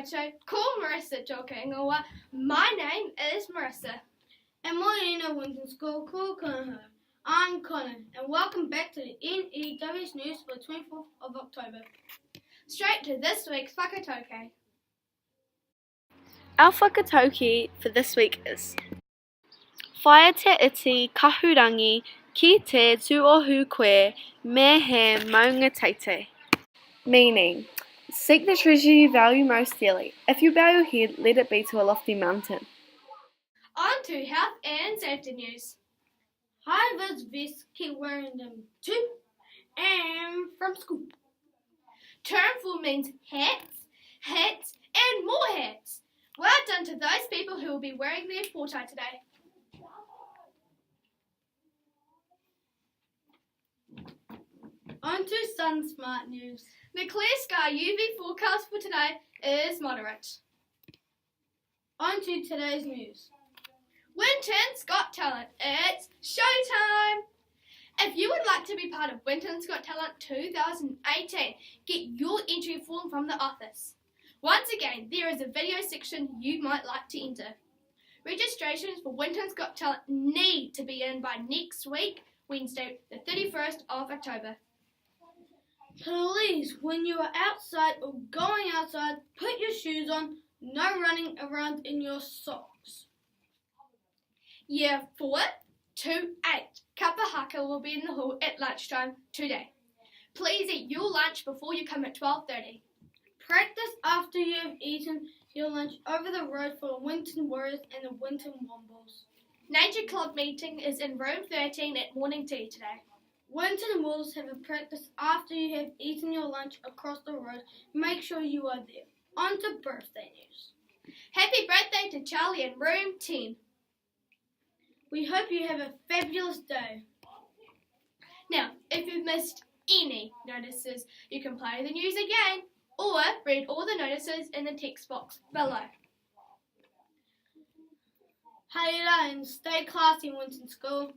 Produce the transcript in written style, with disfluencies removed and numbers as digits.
koutou, ko Marissa toka ingoa. My name is Marissa. And morena Winton School, ko Konoho. I'm Connor, and welcome back to the NEWS News for the 24th of October. Straight to this week's whakatauki. Our whakatauki for this week is Whaia te iti kahurangi ki te tuohu koe me he maunga teite. Meaning, seek the treasure you value most dearly. If you bow your head, let it be to a lofty mountain. On to health and safety news. High-vis vests, keep wearing them to and from school. Term 4 means hats, and more hats. Well done to those people who will be wearing their pōtae today. On to Sunsmart news. The clear sky UV forecast for today is moderate. On to today's news. Winton's Got Talent, it's showtime! If you would like to be part of Winton's Got Talent 2018, get your entry form from the office. Once again, there is a video section you might like to enter. Registrations for Winton's Got Talent need to be in by next week, Wednesday, the 31st of October. Please, when you are outside or going outside, put your shoes on. No running around in your socks. Year 4 to 8, Kapa Haka will be in the hall at lunchtime today. Please eat your lunch before you come at 12:30. Practice after you have eaten your lunch over the road for the Winton Warriors and the Winton Wombles. Nature Club meeting is in room 13 at morning tea today. Winton Wombles have a practice after you have eaten your lunch across the road. Make sure you are there. On to birthday news. Happy birthday to Charlie in room 10. We hope you have a fabulous day. Now, if you've missed any notices, you can play the news again or read all the notices in the text box below. Haere and stay classy, Winton School.